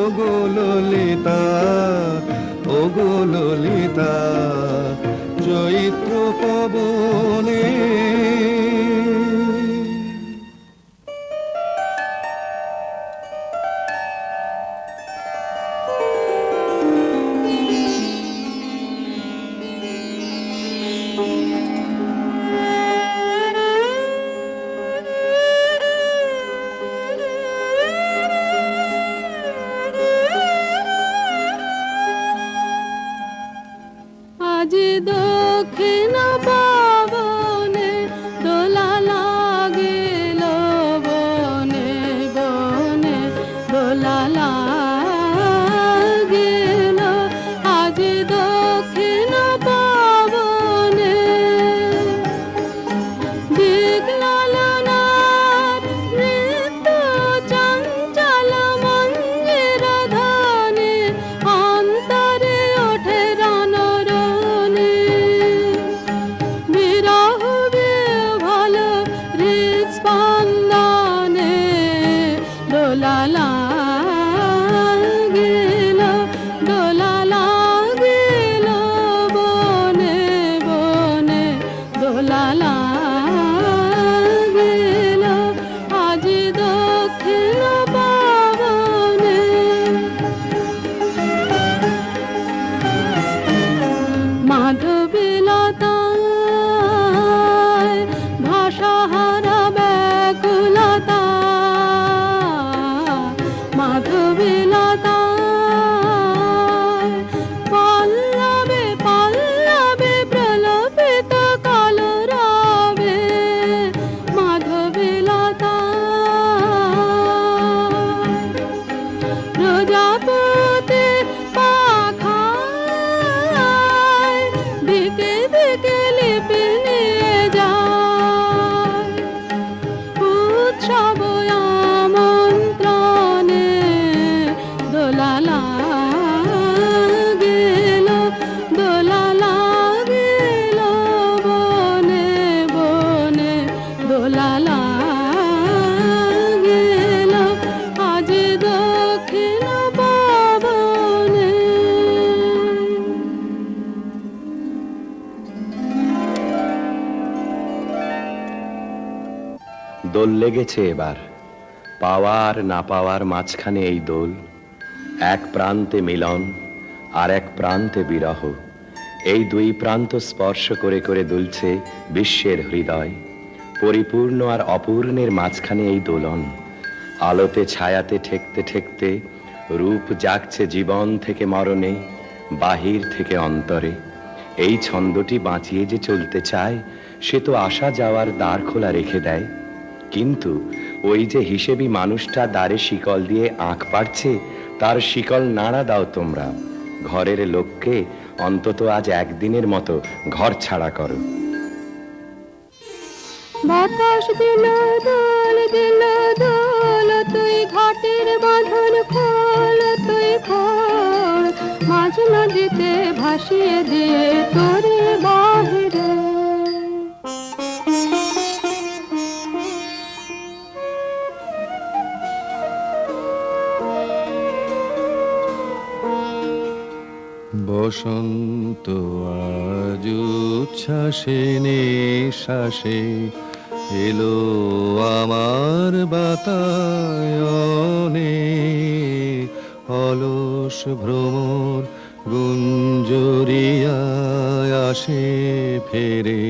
ও গো ললিতা, ও গো ললিতা। চৈত্র পবনে আজ দক্ষিণ পবনে দোলা লাগিল বনে বনে, দোলা লাগিল আজ দক্ষিণ পবনে। দিক লালনার নৃত্য চঞ্চল মঞ্জের ধ্বনি, অন্তরে ওঠে রণরণে। দোল লেগেছে এবার, পাওয়ার না পাওয়ার মাঝখানে এই দোল। এক প্রান্তে মিলন, আর এক প্রান্তে বিরহ। এই দুই প্রান্ত স্পর্শ করে করে দুলছে বিশ্বের হৃদয়। পরিপূর্ণ আর অপূর্ণের মাঝখানে এই দোলন। আলোতে ছায়াতে ঠেকতে ঠেকতে রূপ জাগছে জীবন থেকে মরণে, বাহির থেকে অন্তরে। এই ছন্দটি বাঁচিয়ে যে চলতে চায়, সে তো আসা যাওয়ার দ্বার খোলা রেখে দেয়। কিন্তু ওই যে হিসেবি মানুষটা দ্বারে শিকল দিয়ে আঁক পাড়ছে, তার শিকল নাড়া দাও তোমরা। ঘরের লোককে অন্তত আজ একদিনের মতো ঘর ছাড়া করো। বাতাস দিল দোল দিল দোল, তুই ঘাটের বাঁধন খোল, তুই খোল, মাঝ নদীতে ভাসিয়ে দিয়ে তোরে বাহিরে। বসন্ত আজ উচ্ছ্বাসে নিঃশ্বাসে এলো আমার বাতায়নে। অলস ভ্রমর গুঞ্জরিয়ায় আসে ফেরে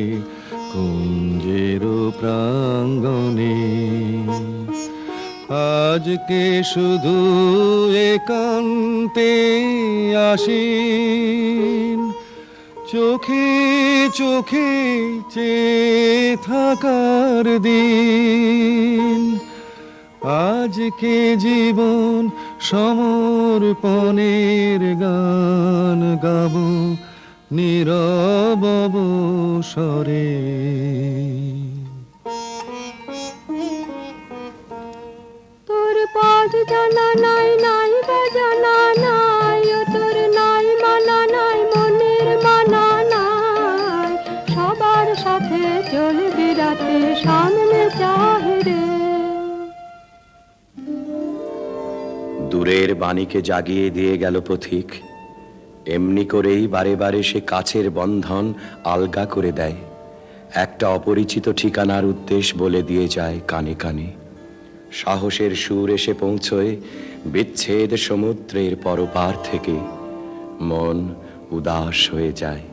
কুঞ্জের প্রাঙ্গণে। আজকে শুধু একান্তে আসেন, চোখে চোখে চেয়ে থাকার দিন। আজকে জীবন সমর্পণের গান গাবো নীরব অবসরে। তোর পদ জানা নাই, নাই বাজানা নাই, ও তোর নাই মানা নাই, মনের মানা নাই। সবার সাথে চলবি রাতে সামনে চাহিরে। দূরের বাণীকে জাগিয়ে দিয়ে গেল পথিক। এমনি করেই বারে বারে সে কাছের বন্ধন আলগা করে দেয়। একটা অপরিচিত ঠিকানার উদ্দেশ্য বলে দিয়ে যায় কানে কানে। সাহসের সুর এসে পৌঁছয় বিচ্ছেদ সমুদ্রের পরপার থেকে। মন উদাস হয়ে যায়।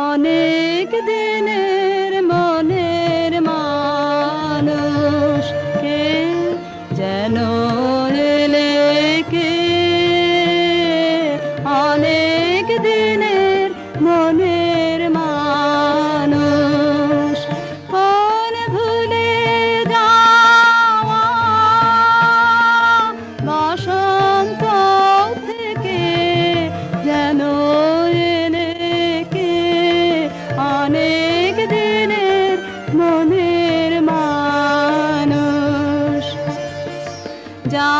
অনেক দিনের মনের মানুষ কে যেন এলে কে। অনেক দিনের মনের মানুষ কোন ভুলে যাওয়া বসন্ত থেকে যেন এলে কে। অনেক দিনের মনের মানুষ যা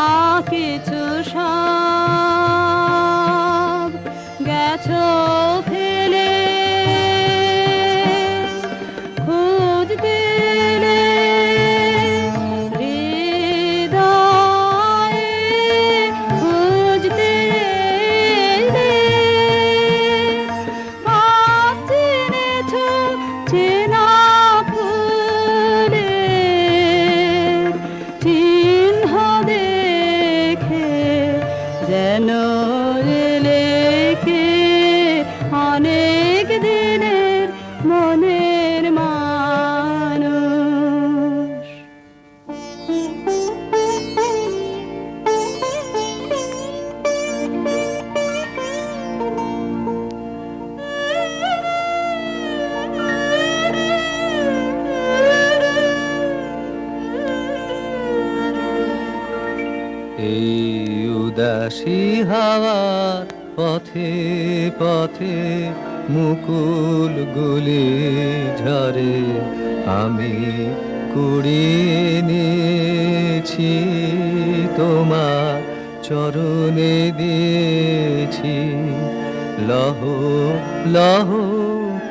কিছু সব গেছো ফেলে, খোঁজ পেলে হৃদয়ে, খোঁজ পেলে আজ চিনেছো চেনা ফুলের চিহ্ন দেখে যেন এলে কে। অনেক দিনের মনের মানুষ। এই উদাসী হাওয়ার পথে পথে মুকুল গুলি ঝরে। আমি কুড়িয়ে নিয়েছি তোমার চরণে দিয়েছি। লহ লহ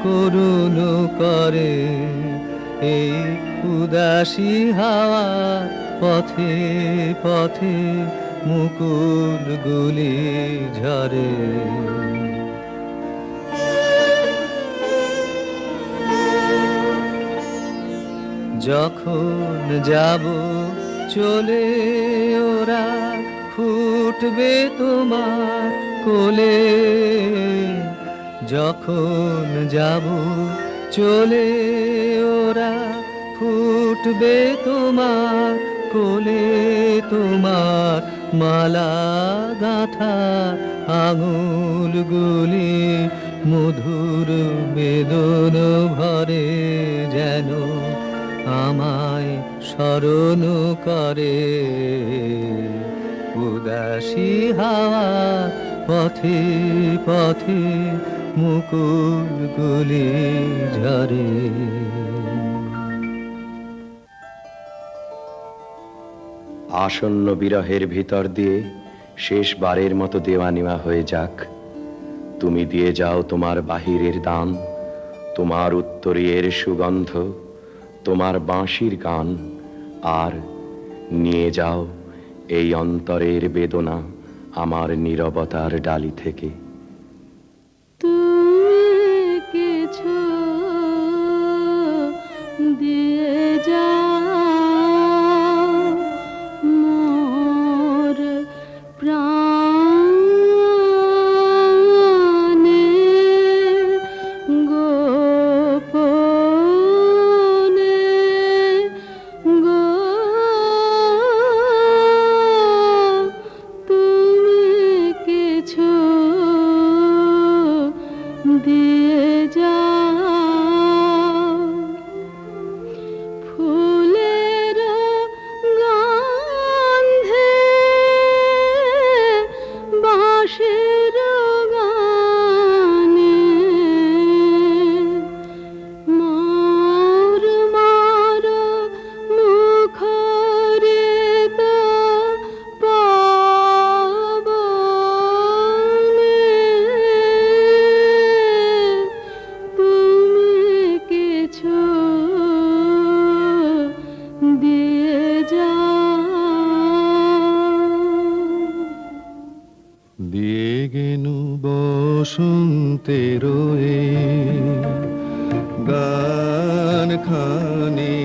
করুণ করে এই উদাসী হাওয়ার পথে পথে মুকুল গুলি ঝরে। যখন যাব চলে ওরা ফুটবে তোমার কোলে, যখন যাব চলে ওরা ফুটবে তোমার কোলে, তোমার মালা গাঁথা আঙুলগুলি মধুর বেদন ভরে যেন আমায় স্মরণ করে। উদাসী হাওয়া পথে পথে মুকুলগুলি ঝরে। আসন্ন বিরহের ভিতর দিয়ে শেষবারের মতো দেওয়া নেওয়া হয়ে যাক। তুমি দিয়ে যাও তোমার বাহিরের দান, তোমার উত্তরীয়ের সুগন্ধ, তোমার বাঁশির গান, আর নিয়ে যাও এই অন্তরের বেদনা আমার নীরবতার ডালি থেকে। তুমি কিছু দিয়ে যাও মোর প্রাণে গোপনে গো, তুমি কিছু দিয়ে যাও ফুলের গন্ধে বাঁশির গানে মোর মার মুখরিত পাবনে তুমি কিছু দিয়ে যাও। দিয়ে গেনু বসন্তের গান খানি,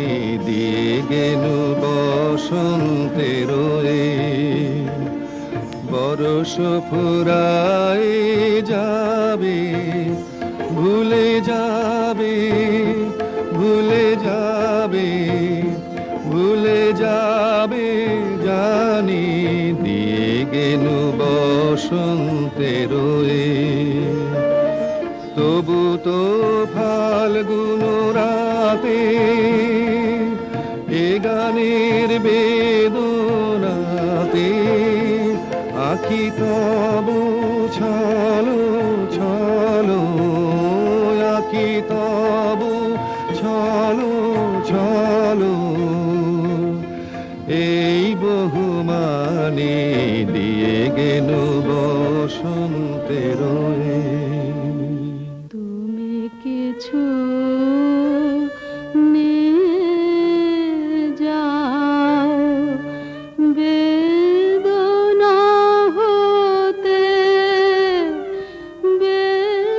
দিয়ে গেনু বসন্তের বরস ফুরাই যাবে, ভুলে যাবে, ভুলে যাবে, ভুলে যাবে জানি, দিয়ে গেনু বসন্তের তবু তো ফাল্গুন রাতে এ গানের বেদনাতে আঁকি তবু ছলো ছলো, আঁকি তবু ছলো ছলো, এই বহুমানে দিয়ে গেল বসন্তের। তুমি কিছু নিয়ে যাও বেদনা হতে বেদনে,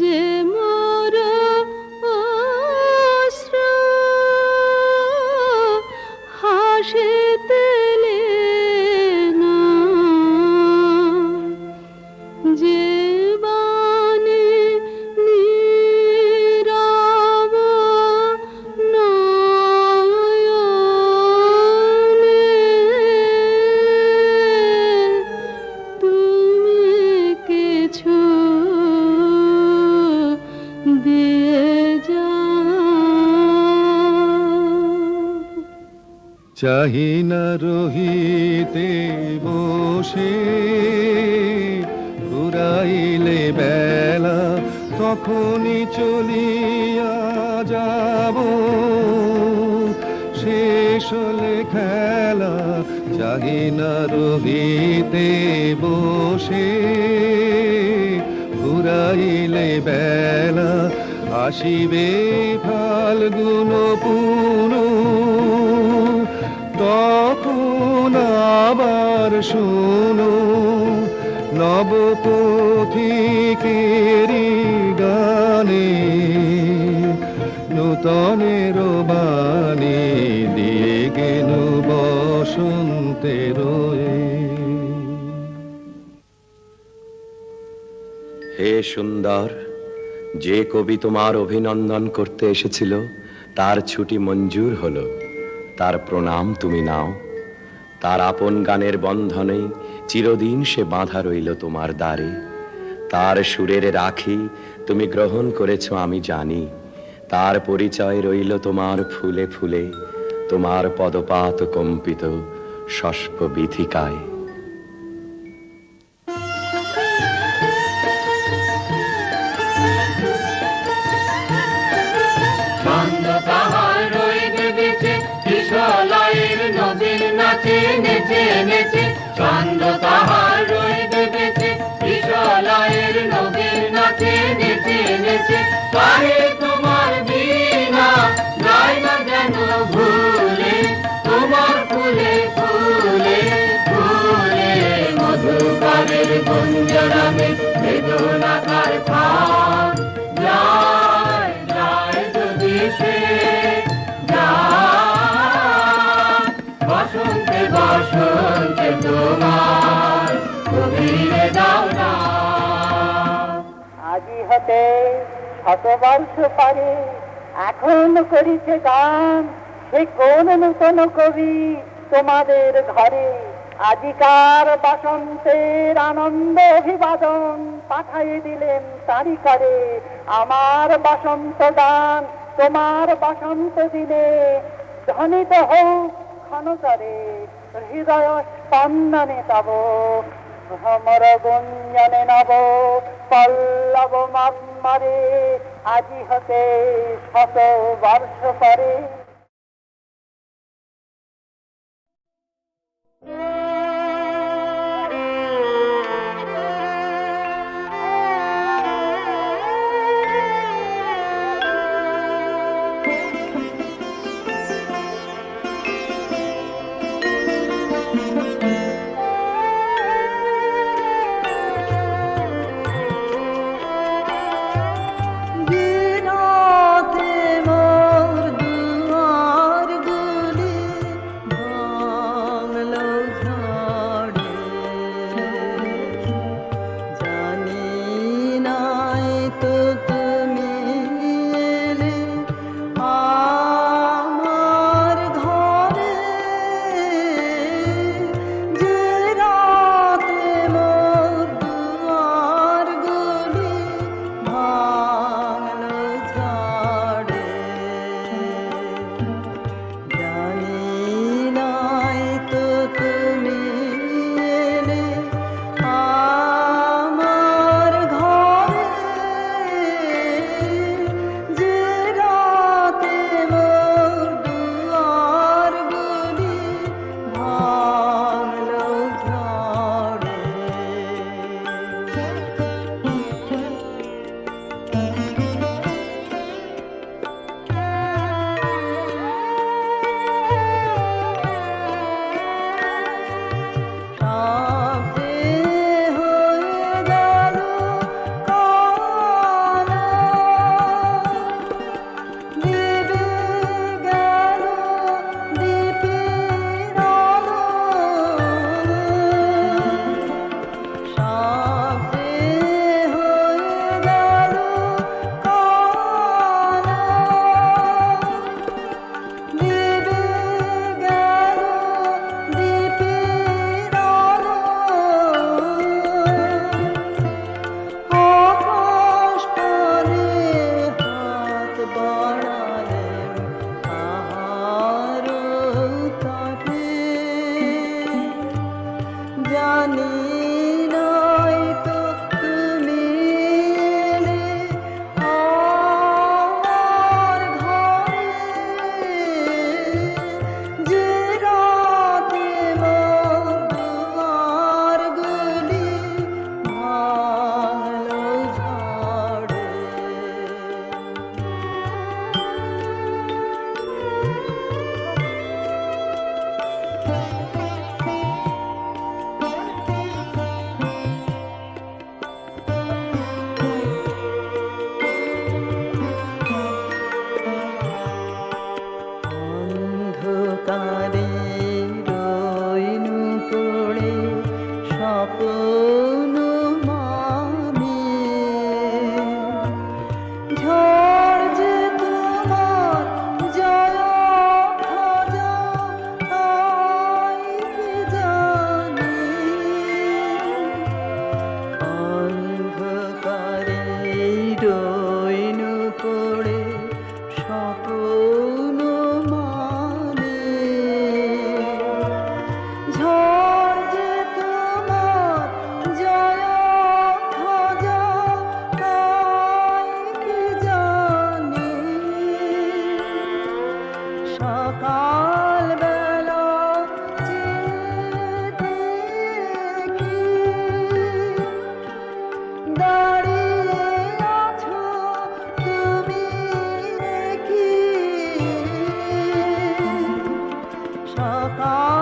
যে মোর অশ্রু হাসিতে না, যে বাণী নীরব নয়নে তুমি কিছু দিয়ে যাও। চাহি না রহিতে বসে, ঘুরাইলে বেলা তখনই চলিয়া যাব, শেষ হলে খেলা। চাহি না রহিতে বসে, ঘুরাইলে বেলা আসিবে ফাল্গুন পুন, তখন আবার শোনো নবপথিকেরি গানে নূতনের বাণী দিয়ে গেনু বসন্তের হে সুন্দর, যে কবি তোমার অভিনন্দন করতে এসেছিল তার ছুটি মঞ্জুর হলো, তার প্রণাম তুমি নাও। তার আপন গানের বন্ধনে চিরদিন সে বাঁধা রইল তোমার দ্বারে। তার সুরের রাখি তুমি গ্রহণ করেছ আমি জানি, তার পরিচয় রইল তোমার ফুলে ফুলে, তোমার পদপাত কম্পিত শস্প বিথিকায়। ছন্দ তাহার রইবে বেঁচে, কিশলয়ের নবীন নাচে নেচে নেচে। ছন্দ তাহার রইবে বেঁচে, কিশলয়ের নবীন নাচে নেচে নেচে। গায়ে তোমার বীণা গায় না যেন ভুলে, তোমার ফুলে ফুলে ফুলে মধুকরের গুঞ্জরণে বেদনা তার থাম যায় যায় যদি সে যায়। বসন্তে বসন্তে তোমার কবিরে দাও না। আজি হতে শতবর্ষ পারে এখন করিছে গান, সে কোন নূতন কবি তোমাদের ঘরে। আজিকার বসন্তের আনন্দ অভিবাদন পাঠাই দিলেন তারি করে। আমার বসন্ত গান তোমার বসন্ত দিনে ধ্বনিত হোক ক্ষণতরে, হৃদয় স্পন্দনে তব ভ্রমর গুঞ্জনে নব পল্লব মারে। আজি হতে শত বর্ষ পরে। ভাঙলো সকাল